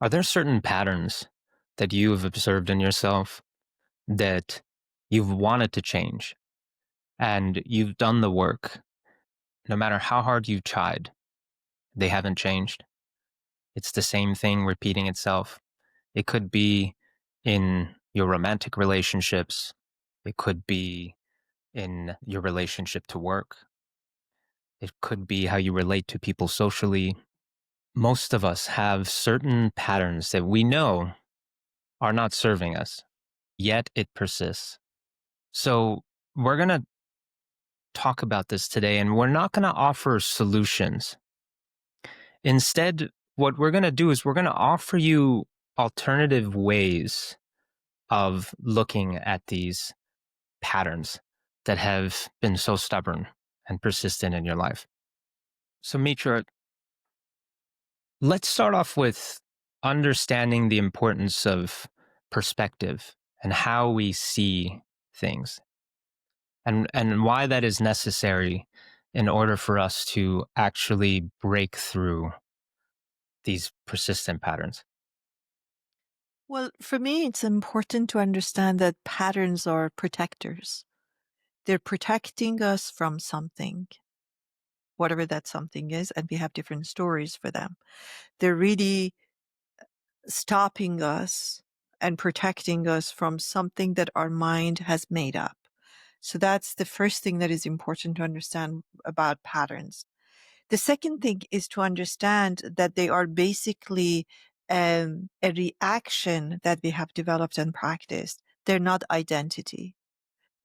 Are there certain patterns that you have observed in yourself that you've wanted to change and you've done the work, no matter how hard you've tried, they haven't changed? It's the same thing repeating itself. It could be in your romantic relationships, it could be in your relationship to work, it could be how you relate to people socially. Most of us have certain patterns that we know are not serving us, yet it persists. So we're going to talk about this today, and we're not going to offer solutions. Instead, what we're going to do is we're going to offer you alternative ways of looking at these patterns that have been so stubborn and persistent in your life. So, Mitra, let's start off with understanding the importance of perspective and how we see things, and why that is necessary in order for us to actually break through these persistent patterns. Well, for me, it's important to understand that patterns are protectors. They're protecting us from something, whatever that something is, and we have different stories for them. They're really stopping us and protecting us from something that our mind has made up. So that's the first thing that is important to understand about patterns. The second thing is to understand that they are basically a reaction that we have developed and practiced. They're not identity.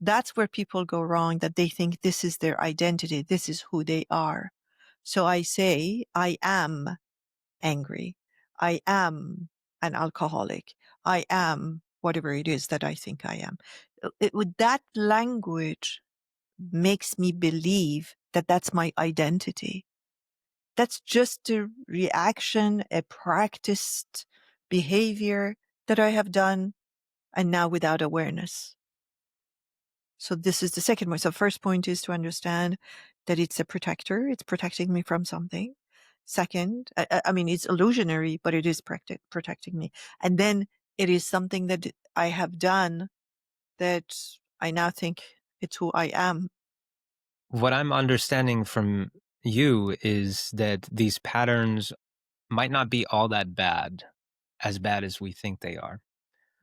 That's where people go wrong, that they think this is their identity. This is who they are. So I say, I am angry. I am an alcoholic. I am whatever it is that I think I am. With that language makes me believe that that's my identity. That's just a reaction, a practiced behavior that I have done, and now without awareness. So this is the second point. So first point is to understand that it's a protector. It's protecting me from something. Second, I mean, it's illusionary, but it is protecting me. And then it is something that I have done that I now think it's who I am. What I'm understanding from you is that these patterns might not be all that bad, as bad as we think they are.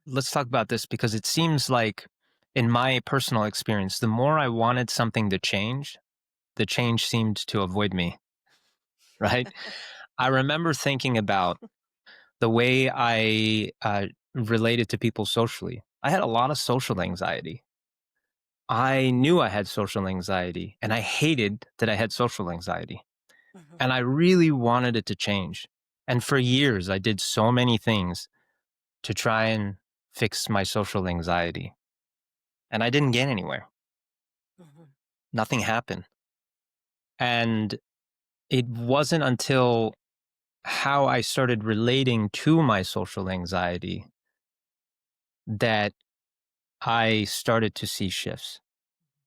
Let's talk about this because it seems like, in my personal experience, the more I wanted something to change, the change seemed to avoid me, right? I remember thinking about the way I related to people socially. I had a lot of social anxiety. I knew I had social anxiety, and I hated that I had social anxiety. Mhm. And I really wanted it to change. And for years, I did so many things to try and fix my social anxiety. And I didn't get anywhere. Mhm. Nothing happened. And it wasn't until how I started relating to my social anxiety that I started to see shifts.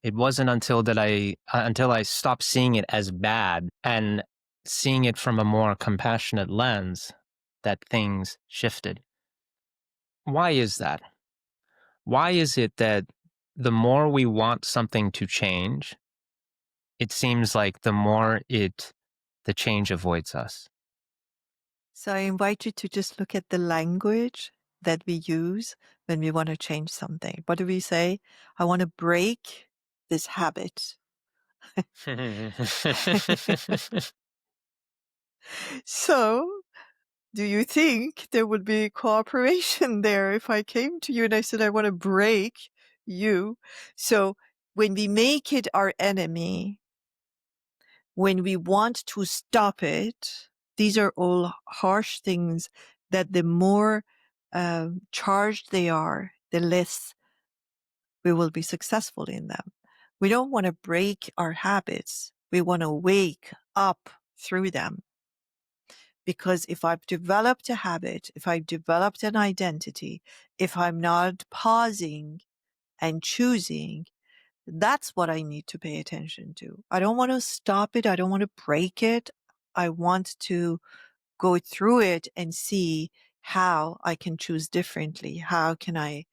It wasn't until I stopped seeing it as bad and seeing it from a more compassionate lens that things shifted. Why is that? Why is it that the more we want something to change, it seems like the change avoids us? So I invite you to just look at the language that we use when we want to change something. What do we say? I want to break this habit. So do you think there would be cooperation there if I came to you and I said, I want to break you? So when we make it our enemy, when we want to stop it, these are all harsh things that the more charged they are, the less we will be successful in them. We don't want to break our habits. We want to wake up through them. Because if I've developed a habit, if I've developed an identity, if I'm not pausing and choosing, that's what I need to pay attention to. I don't want to stop it. I don't want to break it. I want to go through it and see how I can choose differently. How can I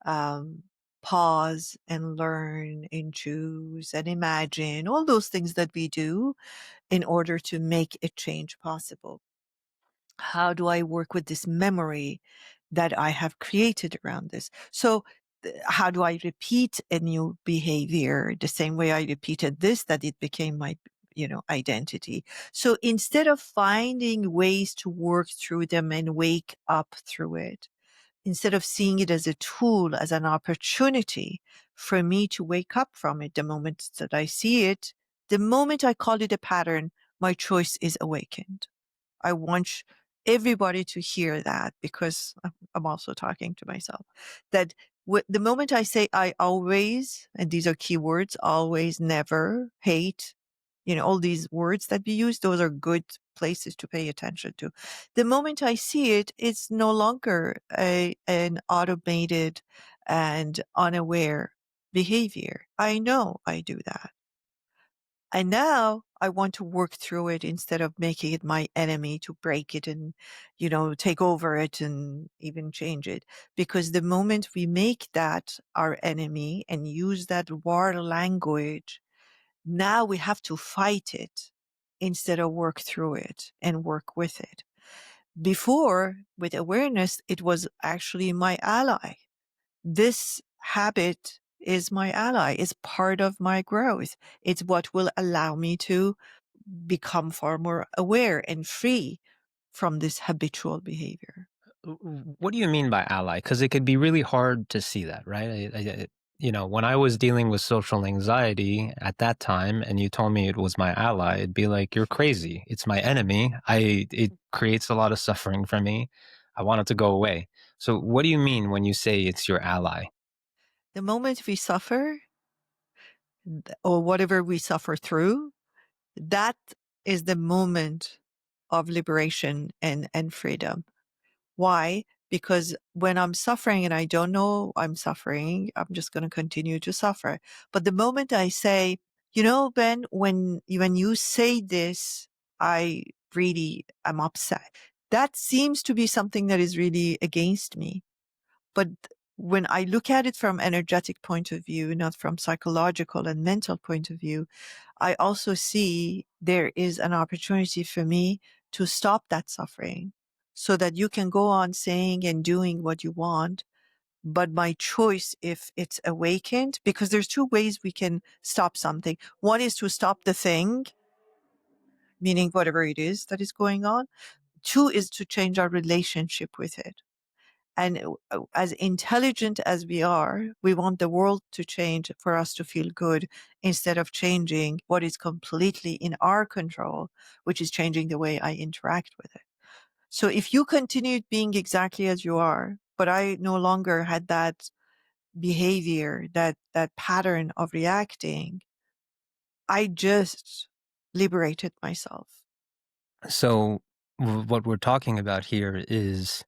um, pause and learn and choose and imagine all those things that we do in order to make a change possible? How do I work with this memory that I have created around this? So, how do I repeat a new behavior the same way I repeated this, that it became my, identity? So instead of finding ways to work through them and wake up through it, instead of seeing it as a tool, as an opportunity for me to wake up from it, the moment that I see it, the moment I call it a pattern, my choice is awakened. I want everybody to hear that, because I'm also talking to myself, that the moment I say I always, and these are keywords, always, never, hate, all these words that we use, those are good places to pay attention to. The moment I see it, it's no longer an automated and unaware behavior. I know I do that. And now I want to work through it instead of making it my enemy, to break it and, take over it and even change it. Because the moment we make that our enemy and use that war language, now we have to fight it instead of work through it and work with it. Before, with awareness, it was actually my ally. This habit is my ally, is part of my growth. It's what will allow me to become far more aware and free from this habitual behavior. What do you mean by ally? Because it could be really hard to see that, right? When I was dealing with social anxiety at that time, and you told me it was my ally, it'd be like, you're crazy. It's my enemy. It creates a lot of suffering for me. I want it to go away. So, what do you mean when you say it's your ally? The moment we suffer, or whatever we suffer through, that is the moment of liberation and freedom. Why? Because when I'm suffering and I don't know I'm suffering, I'm just going to continue to suffer. But the moment I say, Ben, when you say this, I really am upset. That seems to be something that is really against me. But when I look at it from energetic point of view, not from psychological and mental point of view, I also see there is an opportunity for me to stop that suffering so that you can go on saying and doing what you want. But my choice, if it's awakened, because there's two ways we can stop something. One is to stop the thing, meaning whatever it is that is going on. Two is to change our relationship with it. And as intelligent as we are, we want the world to change for us to feel good, instead of changing what is completely in our control, which is changing the way I interact with it. So if you continued being exactly as you are, but I no longer had that behavior, that pattern of reacting, I just liberated myself. So, what we're talking about here is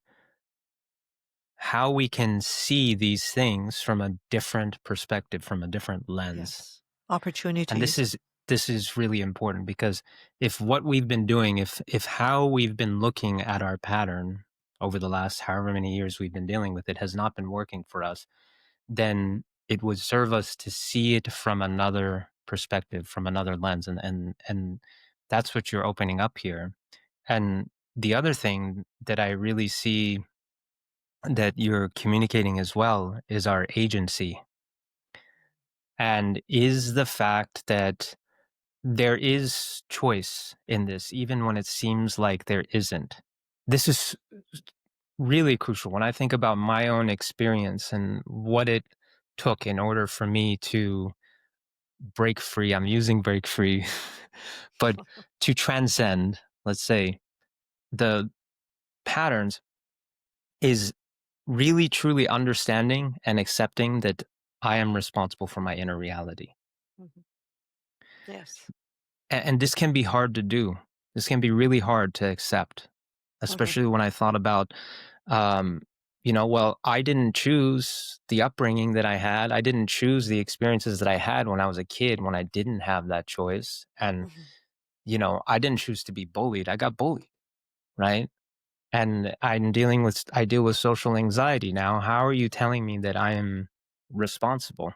how we can see these things from a different perspective, from a different lens. Yes. And this Opportunities. is this is really important, because if what we've been doing, if how we've been looking at our pattern over the last however many years we've been dealing with it has not been working for us, then it would serve us to see it from another perspective, from another lens. And that's what you're opening up here. And the other thing that I really see that you're communicating as well is our agency, and is the fact that there is choice in this, even when it seems like there isn't. This is really crucial when I think about my own experience and what it took in order for me to break free. I'm using break free, but to transcend, let's say, the patterns, is really truly understanding and accepting that I am responsible for my inner reality. Mhm. Yes. And this can be hard to do. This can be really hard to accept, Mhm. especially when I thought about, um, well, I didn't choose the upbringing that I had. I didn't choose the experiences that I had when I was a kid, when I didn't have that choice. And, Mhm. I didn't choose to be bullied. I got bullied, right? and I deal with social anxiety now. How are you telling me that I am responsible?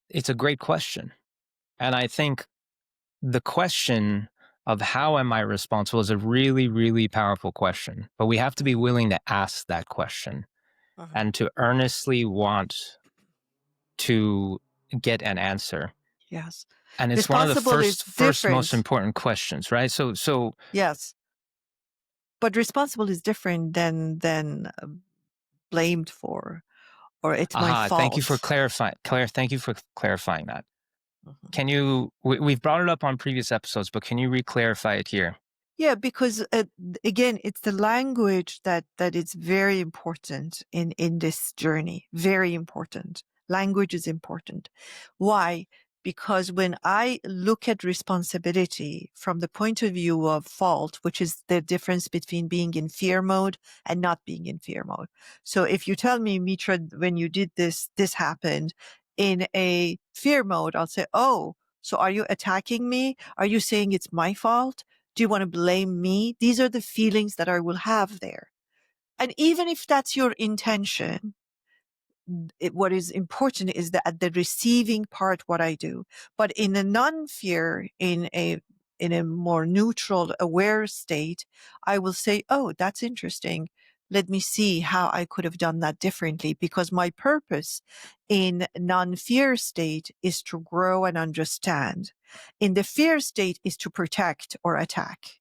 It's a great question. And I think the question of how am I responsible is a really, really powerful question. But we have to be Mhm, willing to ask that question mhm. and to earnestly want to get an answer. Yes. And it's one of the Responsible is first most different. important questions, right? So Yes. But responsible is different than blamed for, or it's my aha, thank you for fault. clarifying. Claire, thank you for clarifying that. Mhm. Can you? We've brought it up on previous episodes, but can you re-clarify it here? Yeah, because again, it's the language that is very important in this journey. Very important. Language is important. Why? Because when I look at responsibility from the point of view of fault, which is the difference between being in fear mode and not being in fear mode. So if you tell me, Mitra, when you did this, this happened in a fear mode, I'll say, oh, so are you attacking me? Are you saying it's my fault? Do you want to blame me? These are the feelings that I will have there. And even if that's your intention, what is important is that at the receiving part, what I do. But in a non-fear, in a more neutral, aware state, I will say, oh, that's interesting. Let me see how I could have done that differently, because my purpose in non-fear state is to grow and understand. In the fear state is to protect or attack.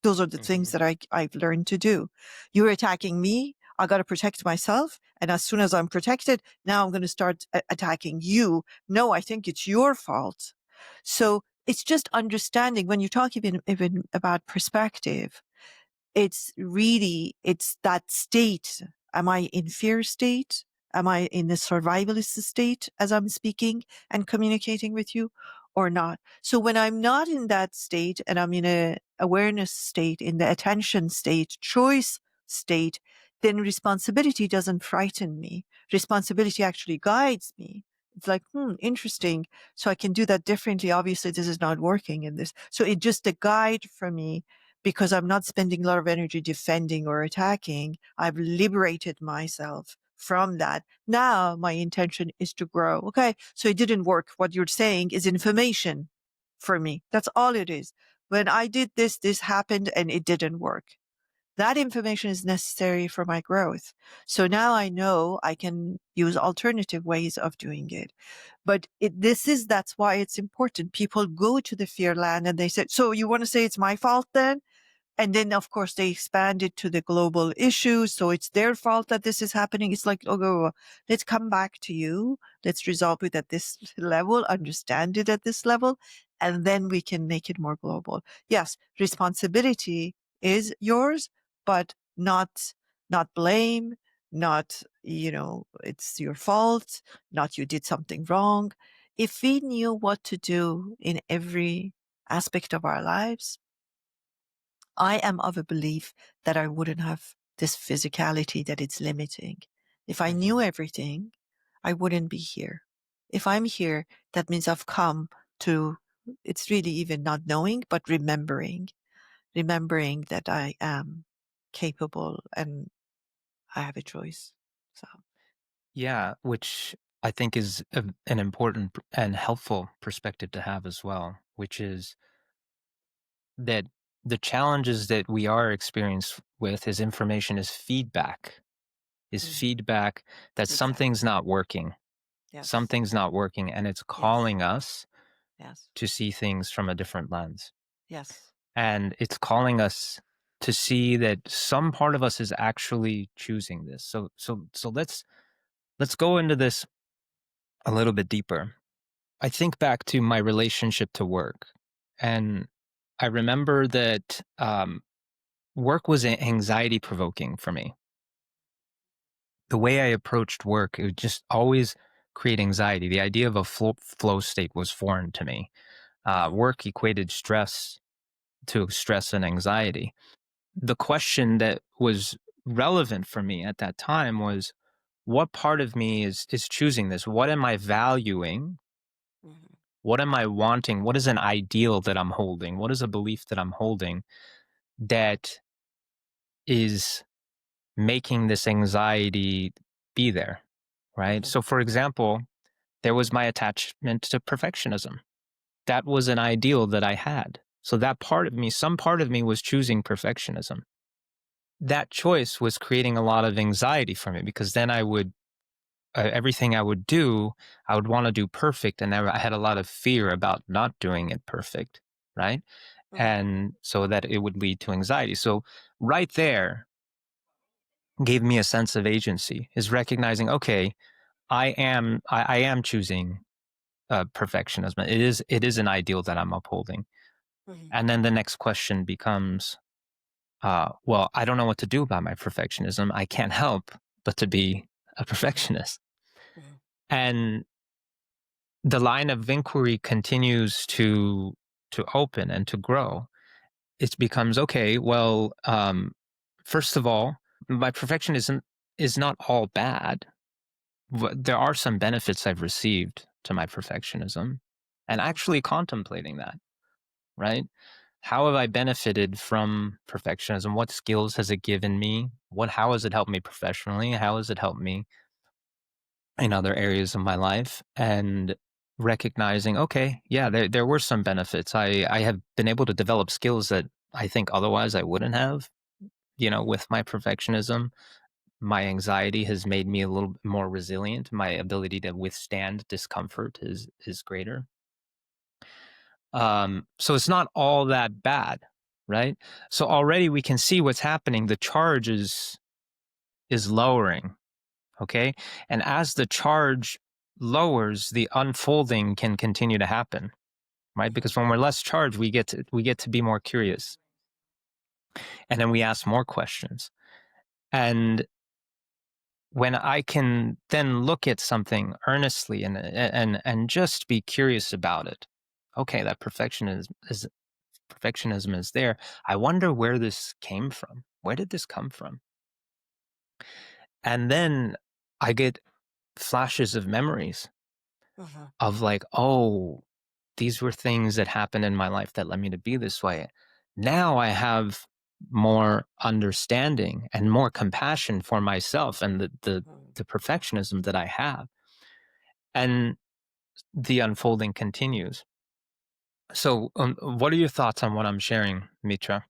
Those are the things Hmm. that I've learned to do. You're attacking me. I got to protect myself. And as soon as I'm protected, now I'm going to start attacking you. No, I think it's your fault. So it's just understanding when you talk even about perspective, it's that state. Am I in fear state? Am I in a survivalist state as I'm speaking and communicating with you or not? So when I'm not in that state and I'm in a awareness state, in the attention state, choice state, then responsibility doesn't frighten me. Responsibility actually guides me. It's like, interesting. So I can do that differently. Obviously, this is not working in this. So it's just a guide for me because I'm not spending a lot of energy defending or attacking. I've liberated myself from that. Now my intention is to grow. Okay. So it didn't work. What you're saying is information for me. That's all it is. When I did this, this happened and it didn't work. That information is necessary for my growth. So now I know I can use alternative ways of doing it. But that's why it's important. People go to the fear land and they say, so you want to say it's my fault then? And then, of course, they expand it to the global issues. So it's their fault that this is happening. It's like, okay, let's come back to you. Let's resolve it at this level, understand it at this level, and then we can make it more global. Yes, responsibility is yours, but not blame, not, it's your fault, not you did something wrong. If we knew what to do in every aspect of our lives, I am of a belief that I wouldn't have this physicality that it's limiting. If I knew Hmm. everything, I wouldn't be here. If I'm here, that means I've come to, it's really even not knowing, but remembering that I am capable and I have a choice. So, Yeah, which I think is an important and helpful perspective to have as well, which is that the challenges that we are experienced with is information is mhm, feedback that exactly. something's not working. Yes. Something's not working, and it's Yes. calling us Yes. to see things from a different lens. Yes. And it's calling us to see that some part of us is actually choosing this. So let's go into this a little bit deeper. I think back to my relationship to work, and I remember that work was anxiety provoking for me. The way I approached work, it would just always create anxiety. The idea of a flow state was foreign to me. Mhm, Work equated stress and anxiety. The question that was relevant for me at that time was, what part of me is choosing this? What am I valuing? mhm, What am I wanting? What is an ideal that I'm holding? What is a belief that I'm holding that is making this anxiety be there, right? Mhm. So, for example, there was my attachment to perfectionism. That was an ideal that I had. So, that part of me, some part of me was choosing perfectionism. That choice was creating a lot of anxiety for me because then I would, everything I would do, I would want to do perfect. And I had a lot of fear about not doing it perfect, right? Mhm. And so that it would lead to anxiety. So, right there, gave me a sense of agency is recognizing, okay, I am choosing perfectionism. It is an ideal that I'm upholding. Mhm. And then the next question becomes, well, I don't know what to do about my perfectionism. I can't help but to be a Mhm. perfectionist. Mhm. And the line of inquiry continues to open and to grow. It becomes, okay, well, first of all, my perfectionism is not all bad. There are some benefits I've received to my perfectionism, and Mhm. actually contemplating that, right? How have I benefited from perfectionism? What skills has it given me? How has it helped me professionally? How has it helped me in other areas of my life? And recognizing, okay, yeah, there were some benefits. I have been able to develop skills that I think otherwise I wouldn't have, Mhm. with my perfectionism. My anxiety has made me a little bit more resilient. My ability to withstand discomfort is greater. So it's not all that bad, right? So already we can see what's happening. The charge is lowering, okay? And as the charge lowers, the unfolding can continue to happen, right? Mhm. Because when we're less charged, we get to be more curious, and then we ask more questions. And when I can then look at something earnestly and just be curious about it. Okay, that perfectionism is there. I wonder where this came from. Where did this come from? And then I get flashes of memories Mhm. of like, oh, these were things that happened in my life that led me to be this way. Now I have more understanding and more compassion for myself and Mhm. the perfectionism that I have. And the unfolding continues. So, what are your thoughts on what I'm sharing, Mitra?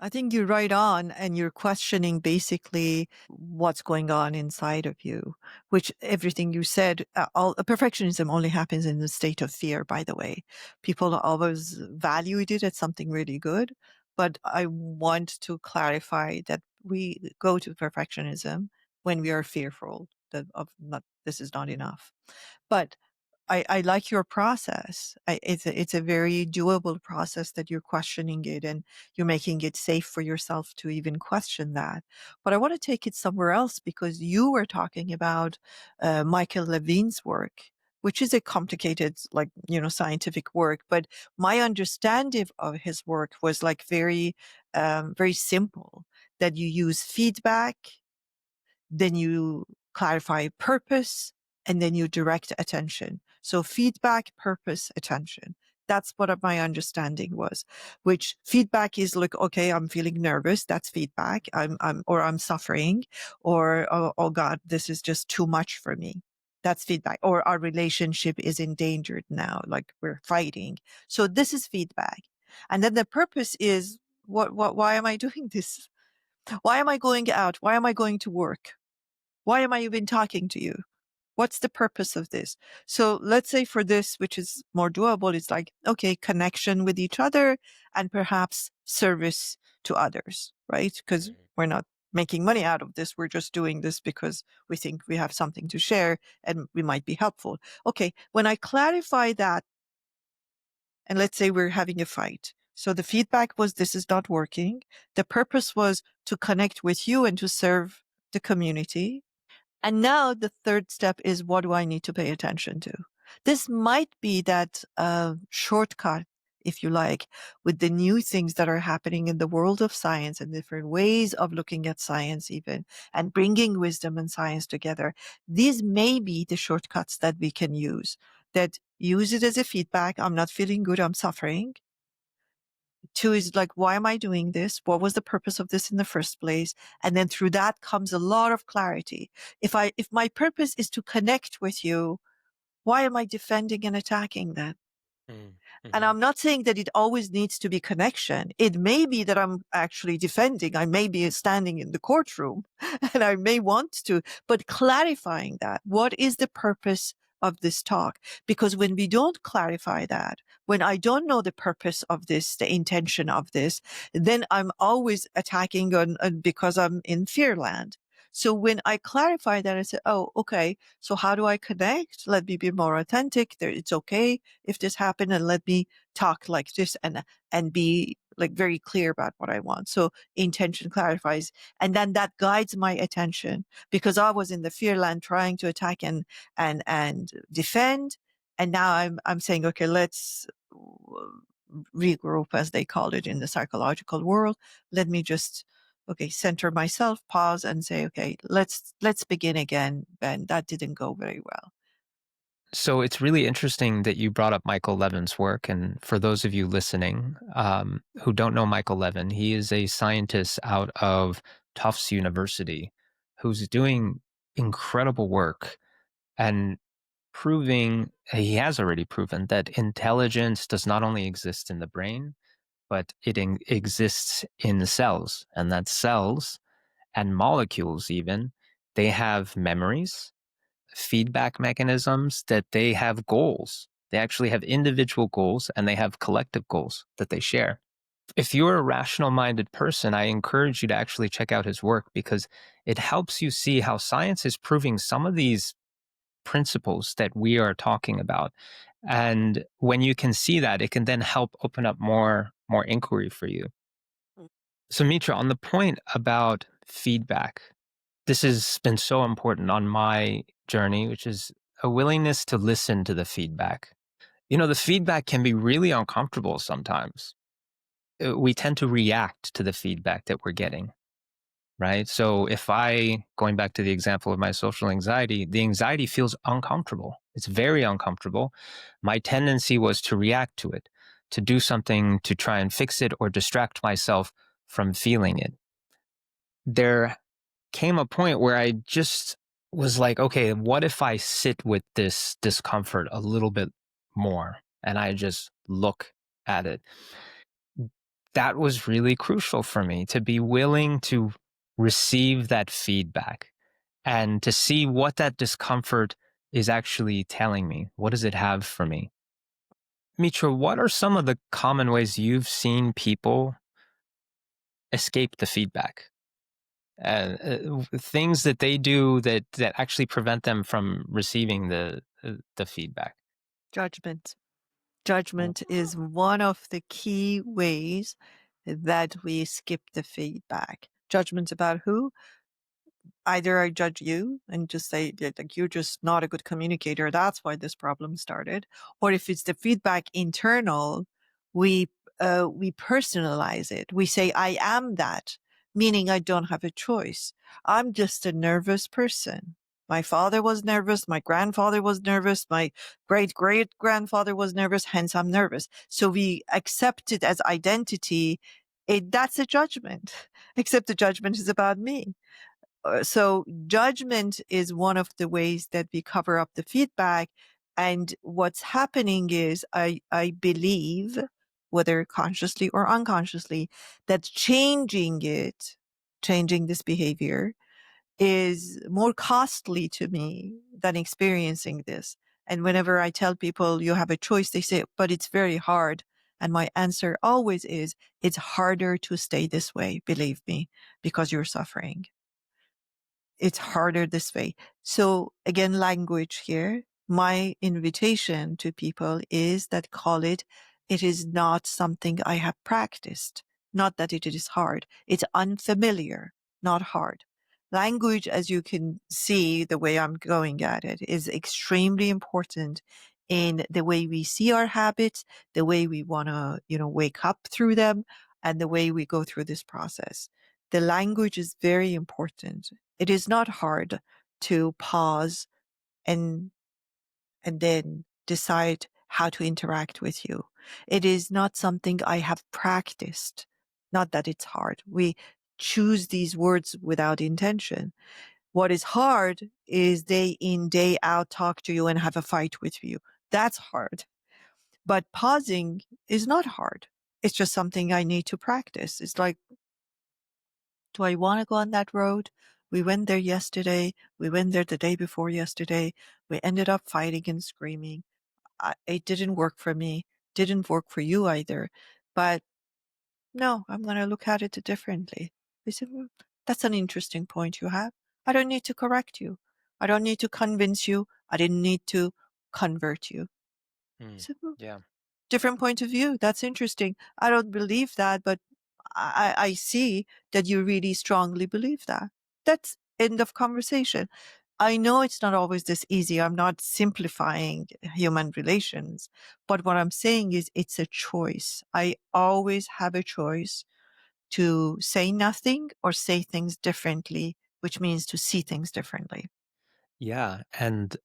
I think you're right on, and you're questioning basically what's going on inside of you, which everything you said, all perfectionism only happens in the state of fear, by the way. People always valued it as something really good, but I want to clarify that we go to perfectionism when we are fearful that of not this is not enough. But I like your process. It's a very doable process that you're questioning it and you're making it safe for yourself to even question that. But I want to take it somewhere else because you were talking about Michael Levine's work, which is a complicated, like, scientific work. But my understanding of his work was like very simple that you use feedback, then you clarify purpose, and then you direct attention. So feedback, purpose, attention. That's what my understanding was, which feedback is like, okay, I'm feeling nervous. That's feedback. Or I'm suffering, or, oh God, this is just too much for me. That's feedback. Or our relationship is endangered now, like we're fighting. So this is feedback. And then the purpose is, why am I doing this? Why am I going out? Why am I going to work? Why am I even talking to you? What's the purpose of this? So let's say for this, which is more doable, it's like, okay, connection with each other and perhaps service to others, right? Because we're not making money out of this. We're just doing this because we think we have something to share and we might be helpful. Okay. When I clarify that, and let's say we're having a fight. So the feedback was this is not working. The purpose was to connect with you and to serve the community. And now the third step is what do I need to pay attention to? This might be that shortcut, if you like, with the new things that are happening in the world of science and different ways of looking at science even and bringing wisdom and science together. These may be the shortcuts that we can use that use it as a feedback. I'm not feeling good. I'm suffering. Two is like, why am I doing this? What was the purpose of this in the first place? And then through that comes a lot of clarity. If my purpose is to connect with you, why am I defending and attacking that? Mm, And mhm. I'm not saying that it always needs to be connection. It may be that I'm actually defending. I may be standing in the courtroom and I may want to, but clarifying that. What is the purpose of this talk? Because when we don't clarify that, when I don't know the purpose of this, the intention of this, then I'm always attacking because I'm in fear land. So when I clarify that, I say, oh, okay. So how do I connect? Let me be more authentic. It's okay if this happened, and let me talk like this and be like very clear about what I want. So intention clarifies, and then that guides my attention, because I was in the fear land trying to attack and defend, and now I'm saying, okay, let's regroup, as they call it in the psychological world. Let me just, okay, center myself, pause, and say, okay, let's begin again. And that didn't go very well. So it's really interesting that you brought up Michael Levin's work. And for those of you listening who don't know Michael Levin, he is a scientist out of Tufts University who's doing incredible work and he has already proven that intelligence does not only exist in the brain, but exists in the cells. And that cells and molecules, even, they have memories, feedback mechanisms, that they have goals. They actually have individual goals and they have collective goals that they share. If you're a rational minded person, I encourage you to actually check out his work because it helps you see how science is proving some of these principles that we are talking about. And when you can see that, it can then help open up more inquiry for you. So Mitra, on the point about feedback, this has been so important on my journey, which is a willingness to listen to the feedback. The feedback can be really uncomfortable sometimes. We tend to react to the feedback that we're getting, right? So going back to the example of my social anxiety, the anxiety feels uncomfortable. It's very uncomfortable. My tendency was to react to it, to do something to try and fix it or distract myself from feeling it. There came a point where I just was like, okay, what if I sit with this discomfort a little bit more and I just look at it? That was really crucial for me to be willing to receive that feedback and to see what that discomfort is actually telling me. What does it have for me? Mitra, what are some of the common ways you've seen people escape the feedback? Things that they do that actually prevent them from receiving the feedback. Judgment. Judgment is one of the key ways that we skip the feedback. Judgment about who? Either I judge you and just say that, like, you're just not a good communicator. That's why this problem started. Or if it's the feedback internal, we we personalize it. We say, I am that, meaning I don't have a choice. I'm just a nervous person. My father was nervous. My grandfather was nervous. My great great grandfather was nervous. Hence I'm nervous. So we accept it as identity. That's a judgment, except the judgment is about me. So judgment is one of the ways that we cover up the feedback. And what's happening is I believe, whether consciously or unconsciously, that changing this behavior is more costly to me than experiencing this. And whenever I tell people you have a choice, they say, but it's very hard. And my answer always is, it's harder to stay this way, believe me, because you're suffering. It's harder this way. So again, language here. My invitation to people is that it is not something I have practiced. Not that it is hard. It's unfamiliar, not hard. Language, as you can see, the way I'm going at it, is extremely important in the way we see our habits, the way we want to, wake up through them, and the way we go through this process. The language is very important. It is not hard to pause and then decide how to interact with you. It is not something I have practiced. Not that it's hard. We choose these words without intention. What is hard is day in, day out, talk to you and have a fight with you. That's hard. But pausing is not hard. It's just something I need to practice. It's like, do I want to go on that road? We went there yesterday. We went there the day before yesterday. We ended up fighting and screaming. It didn't work for me. Didn't work for you either. But no, I'm going to look at it differently. I said, that's an interesting point you have. I don't need to correct you. I don't need to convince you. I didn't need to convert you. I Mm. said, Yeah. different point of view. That's interesting. I don't believe that, but I see that you really strongly believe that. That's end of conversation. I know it's not always this easy. I'm not simplifying human relations, but what I'm saying is it's a choice. I always have a choice to say nothing or say things differently, which means to see things differently. Yeah. And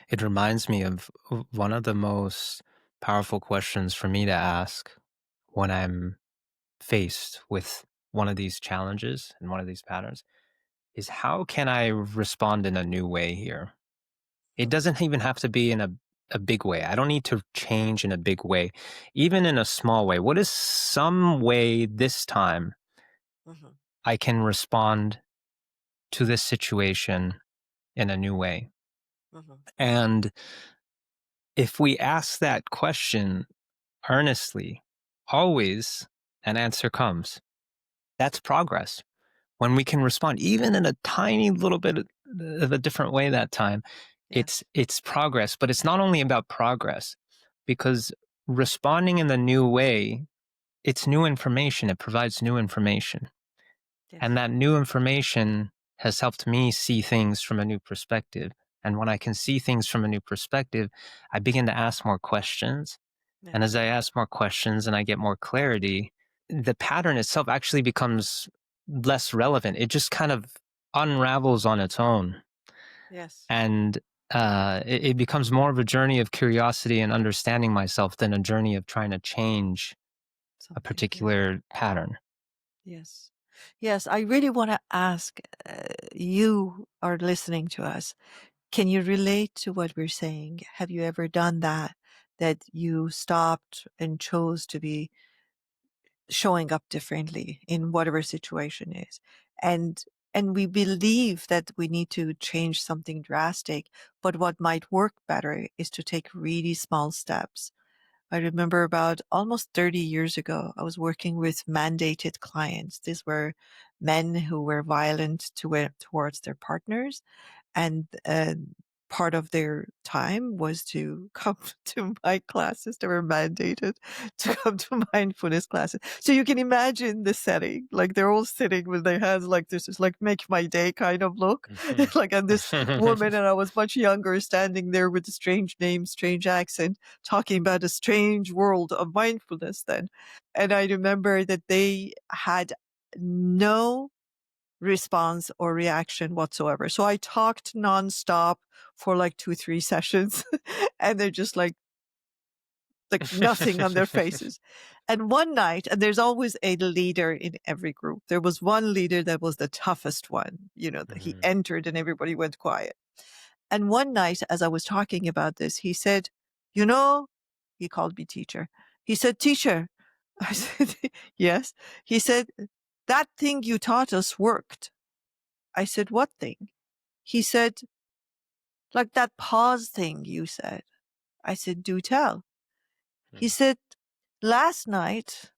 it reminds me of one of the most powerful questions for me to ask when I'm faced with one of these challenges and one of these patterns is how can I respond in a new way here? It doesn't even have to be in a big way. I don't need to change in a big way. Even in a small way, what is some way this time Mhm, I can respond to this situation in a new way? mhm, And if we ask that question earnestly, always an answer comes. That's progress. When we can respond, even in a tiny little bit of a different way that time, yeah, it's progress. But it's not only about progress, because responding in the new way, it's new information. It provides new information. And yes, that new information has helped me see things from a new perspective. And when I can see things from a new perspective, I begin to ask more questions. And as yes, I ask more questions and I get more clarity, the pattern itself actually becomes less relevant. It just kind of unravels on its own. yes, And it becomes more of a journey of curiosity and understanding myself than a journey of trying to change a something, yes. particular pattern. Yes. Yes, I really want to ask you are listening to us. Can you relate to what we're saying? Have you ever done that? That you stopped and chose to be showing up differently in whatever situation is. And and we believe that we need to change something drastic, but what might work better is to take really small steps. I remember about almost 30 years ago, I was working with mandated clients. These were men who were violent towards their partners. And part of their time was to come to my classes. They were mandated to come to mindfulness classes. So you can imagine the setting. Like they're all sitting with their hands like this, is like make my day kind of look. Mhm. Like, and this woman, and I was much younger, standing there with a strange name, strange accent, talking about a strange world of mindfulness then. And I remember that they had no response or reaction whatsoever. So I talked nonstop for like 2, 3 sessions and they're just like nothing on their faces. And one night, and there's always a leader in every group. There was one leader that was the toughest one, that he Mhm. entered and everybody went quiet. And one night, as I was talking about this, he said, you know, he called me teacher. He said, teacher. I said, yes. He said, that thing you taught us worked. I said, what thing? He said, like that pause thing you said. I said, do tell. He Mm. said, last night,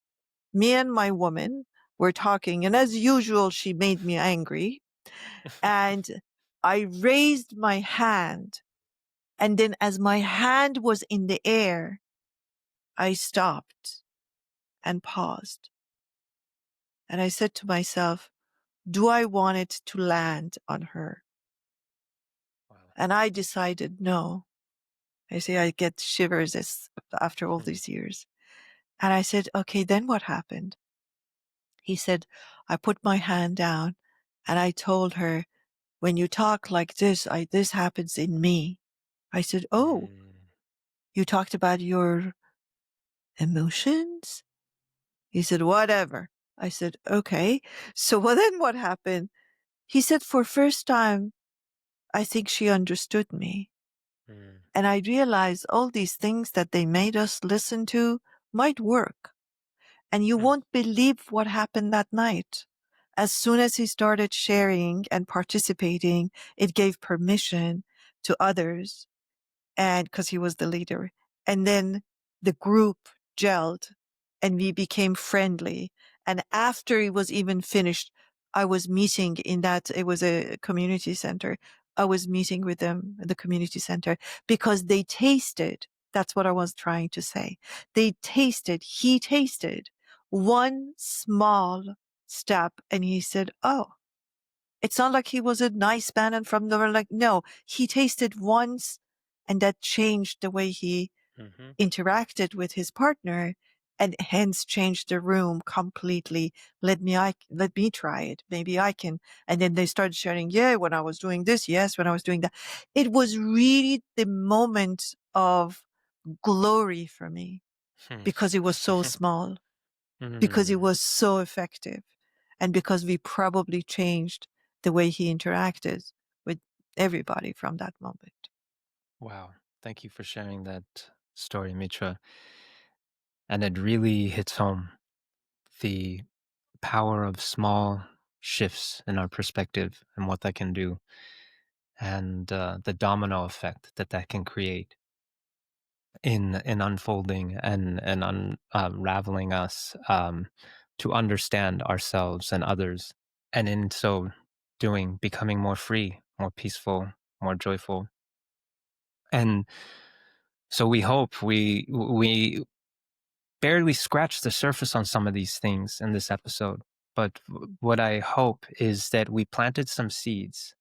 me and my woman were talking, and as usual, she made me angry. And I raised my hand. And then, as my hand was in the air, I stopped and paused. And I said to myself, do I want it to land on her? Wow. And I decided no. I say I get shivers after all Mm. these years. And I said, okay, then what happened? He said, I put my hand down and I told her, when you talk like this, this happens in me. I said, oh, Mm. You talked about your emotions? He said, whatever. I said, okay. So well, then what happened? He said, for first time, I think she understood me. Mm, And I realized all these things that they made us listen to might work. And you mm, won't believe what happened that night. As soon as he started sharing and participating, it gave permission to others. And because he was the leader, and then the group gelled and we became friendly. And after it was even finished, I was meeting in that, it was a community center. I was meeting with them at the community center because they tasted. That's what I was trying to say. He tasted one small step and he said, oh, it's not like he was a nice man and from the like, no, he tasted once and that changed the way he mm-hmm, interacted with his partner and hence changed the room completely. Let me try it. Maybe I can. And then they started sharing, yeah, when I was doing this. Yes, when I was doing that. It was really the moment of glory for me hmm. because it was so small, because it Mm. was so effective, and because we probably changed the way he interacted with everybody from that moment. Wow. Thank you for sharing that story, Mitra. And it really hits home the power of small shifts in our perspective and what that can do, and the domino effect that that can create in unfolding and unraveling us to understand ourselves and others, and in so doing, becoming more free, more peaceful, more joyful. And so we hope we barely scratched the surface on some of these things in this episode. But what I hope is that we planted some seeds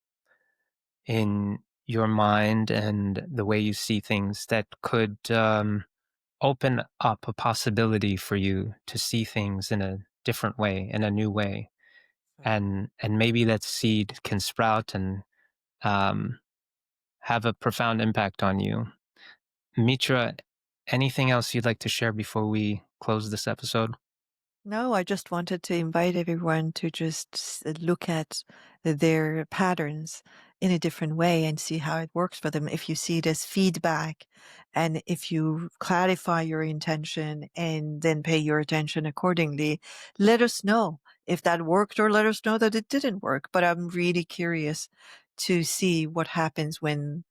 in your mind and the way you see things that could open up a possibility for you to see things in a different way, in a new way, and maybe that seed can sprout and um, have a profound impact on you. Mitra, anything else you'd like to share before we close this episode? No, I just wanted to invite everyone to just look at their patterns in a different way and see how it works for them. If you see it as feedback and if you clarify your intention and then pay your attention accordingly, let us know if that worked or let us know that it didn't work. But I'm really curious to see what happens when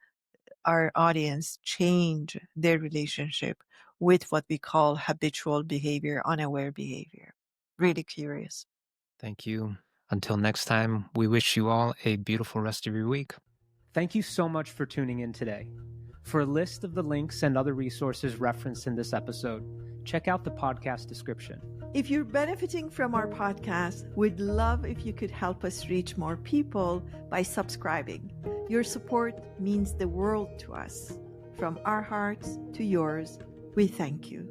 our audience change their relationship with what we call habitual behavior, unaware behavior. Really curious. Thank you. Until next time, we wish you all a beautiful rest of your week. Thank you so much for tuning in today. For a list of the links and other resources referenced in this episode, check out the podcast description. If you're benefiting from our podcast, we'd love if you could help us reach more people by subscribing. Your support means the world to us. From our hearts to yours, we thank you.